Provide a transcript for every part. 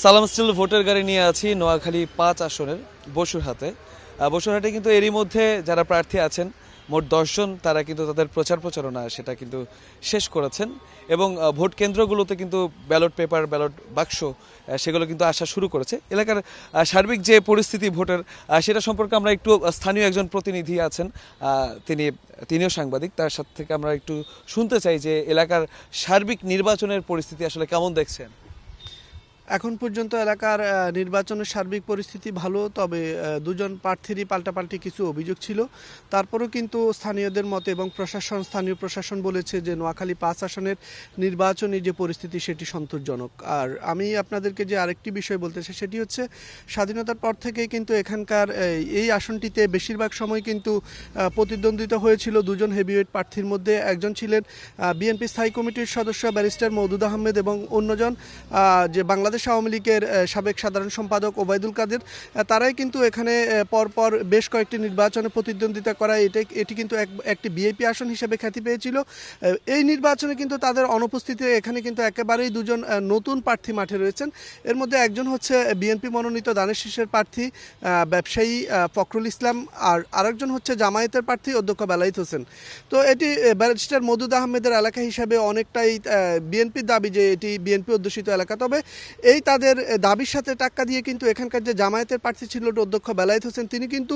সালাম স্টিল ভোটের গাড়ি নিয়ে আছি নোয়াখালী ৫ আসনের বসুরহাটে। বসুরহাটে কিন্তু এরই মধ্যে যারা প্রার্থী আছেন মোট ১০ জন, তারা কিন্তু তাদের প্রচারণা সেটা কিন্তু শেষ করেছেন এবং ভোট কেন্দ্রগুলোতে কিন্তু ব্যালট পেপার, ব্যালট বাক্স সেগুলো কিন্তু আসা শুরু করেছে। এলাকার সার্বিক যে পরিস্থিতি ভোটের, সেটা সম্পর্কে আমরা একটু স্থানীয় একজন প্রতিনিধি আছেন, তিনিও সাংবাদিক, তার সাথে থেকে আমরা একটু শুনতে চাই যে এলাকার সার্বিক নির্বাচনের পরিস্থিতি আসলে কেমন দেখছেন। এখন পর্যন্ত এলাকার নির্বাচনের সার্বিক পরিস্থিতি ভালো, তবে দুজন প্রার্থীরই পাল্টাপাল্টি কিছু অভিযোগ ছিল। তারপরেও কিন্তু স্থানীয়দের মতে এবং স্থানীয় প্রশাসন বলেছে যে নোয়াখালী ৫ আসনের নির্বাচনী যে পরিস্থিতি সেটি সন্তোষজনক। আর আমি আপনাদেরকে যে আরেকটি বিষয় বলতে চাই সেটি হচ্ছে, স্বাধীনতার পর থেকেই কিন্তু এখানকার এই আসনটিতে বেশিরভাগ সময় কিন্তু প্রতিদ্বন্দ্বিতা হয়েছিল দুজন হেভিওয়েট প্রার্থীর মধ্যে। একজন ছিলেন বিএনপি স্থায়ী কমিটির সদস্য ব্যারিস্টার মওদুদ আহমেদ এবং অন্যজন যে বাংলাদেশ আওয়ামী লীগের সাবেক সাধারণ সম্পাদক ওবায়দুল কাদের। তারাই কিন্তু এখানে পরপর বেশ কয়েকটি নির্বাচনে প্রতিদ্বন্দ্বিতা করা, এটি কিন্তু একটি ভিআইপি আসন হিসেবে খ্যাতি পেয়েছিল। এই নির্বাচনে কিন্তু তাদের অনুপস্থিতিতে এখানে কিন্তু একেবারেই দুজন নতুন প্রার্থী মাঠে রয়েছেন। এর মধ্যে একজন হচ্ছে বিএনপি মনোনীত দানের শীষের প্রার্থী ব্যবসায়ী ফখরুল ইসলাম, আর আরেকজন হচ্ছে জামায়াতের প্রার্থী অধ্যক্ষ বেলায়েত হোসেন। তো এটি ব্যারিস্টার মওদুদ আহমেদের এলাকা হিসাবে অনেকটাই বিএনপির দাবি যে এটি বিএনপি অধ্যুষিত এলাকা। তবে এই তাদের দাবির সাথে টাক্কা দিয়ে কিন্তু এখানকার যে জামায়াতের প্রার্থী ছিল অধ্যক্ষ বেলায়েত হোসেন, তিনি কিন্তু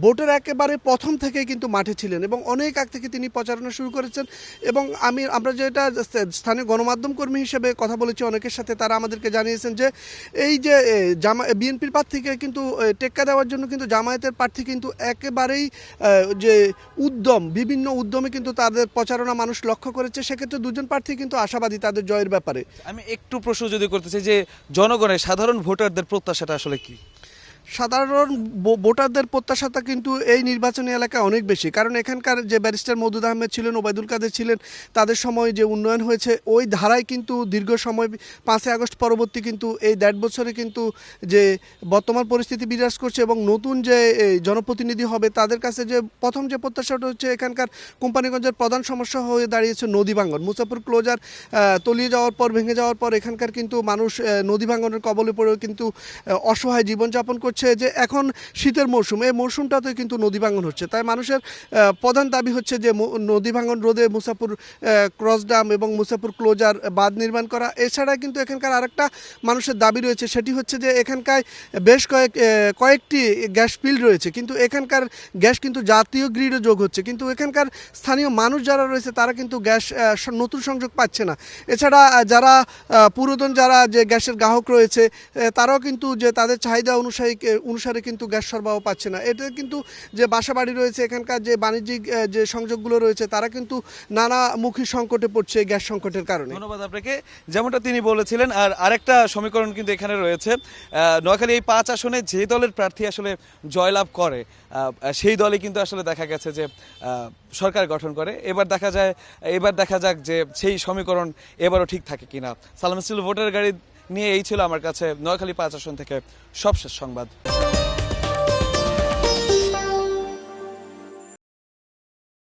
ভোটের একেবারে প্রথম থেকেই কিন্তু মাঠে ছিলেন এবং অনেক আগ থেকে তিনি প্রচারণা শুরু করেছেন। এবং আমরা যেটা স্থানীয় গণমাধ্যম কর্মী হিসেবে কথা বলেছি অনেকের সাথে, তারা আমাদেরকে জানিয়েছেন যে এই যে বিএনপির প্রার্থীকে কিন্তু টেক্কা দেওয়ার জন্য কিন্তু জামায়াতের প্রার্থী কিন্তু একেবারেই যে বিভিন্ন উদ্যমে কিন্তু তাদের প্রচারণা মানুষ লক্ষ্য করেছে। সেক্ষেত্রে দুজন প্রার্থী কিন্তু আশাবাদী তাদের জয়ের ব্যাপারে। আমি একটু প্রশ্ন যদি করতে চাই যে জনগণের, সাধারণ ভোটারদের প্রত্যাশাটা আসলে কি? সাধারণ ভোটারদের প্রত্যাশাটা কিন্তু এই নির্বাচনী এলাকায় অনেক বেশি, কারণ এখানকার যে ব্যারিস্টার মওদুদ আহমেদ ছিলেন, ওবায়দুল কাদের ছিলেন, তাদের সময় যে উন্নয়ন হয়েছে ওই ধারায় কিন্তু দীর্ঘ সময় ৫ই আগস্ট পরবর্তী কিন্তু এই ১.৫ বছরে কিন্তু যে বর্তমান পরিস্থিতি বিরাজ করছে এবং নতুন যে জনপ্রতিনিধি হবে তাদের কাছে যে প্রথম যে প্রত্যাশাটা হচ্ছে, এখানকার কোম্পানিগঞ্জের প্রধান সমস্যা হয়ে দাঁড়িয়েছে নদী ভাঙন। মুসাফর ক্লোজার তলিয়ে যাওয়ার পর, ভেঙে যাওয়ার পর এখানকার কিন্তু মানুষ নদী ভাঙনের কবলে পড়েও কিন্তু অসহায় জীবনযাপন করছে। যে এখন শীতের মৌসুম, এই মৌসুমটাতে কিন্তু নদী ভাঙন হচ্ছে। তাই মানুষের প্রধান দাবি হচ্ছে যে নদী ভাঙন রোধে মুসাফর ক্রস ড্যাম এবং মুসাফর ক্লোজার বাঁধ নির্মাণ করা। এছাড়া কিন্তু এখানকার আরেকটা মানুষের দাবি রয়েছে, সেটি হচ্ছে যে এখানকার বেশ কয়েকটি গ্যাস ফিল্ড রয়েছে, কিন্তু এখানকার গ্যাস কিন্তু জাতীয় গ্রিডে যোগ হচ্ছে, কিন্তু এখানকার স্থানীয় মানুষ যারা রয়েছে তারা কিন্তু গ্যাস নতুন সংযোগ পাচ্ছে না। এছাড়া যারা পুরাতন যারা যে গ্যাসের গ্রাহক রয়েছে, তারাও কিন্তু যে তাদের চাহিদা অনুসারে কিন্তু গ্যাস সরবরাহ পাচ্ছে না। এটা কিন্তু যে বাসাবাড়ি রয়েছে, এখানকার যে বাণিজ্যিক যে সংযোগগুলো রয়েছে, তারা কিন্তু নানামুখী সংকটে পড়ছে গ্যাস সংকটের কারণে। ধন্যবাদ আপনাকে। যেমনটা তিনি বলেছিলেন, আর আরেকটা সমীকরণ কিন্তু এখানে রয়েছে। নোয়াখালী এই ৫ আসনে যে দলের প্রার্থী আসলে জয়লাভ করে, সেই দলই কিন্তু আসলে দেখা গেছে যে সরকার গঠন করে। এবার দেখা যাক যে সেই সমীকরণ এবারও ঠিক থাকে কিনা। সালাম স্টিল ভোটার গাড়ি নিয়ে এই ছিল আমার কাছে নোয়াখালী ৫ আসন থেকে সবশেষ সংবাদ।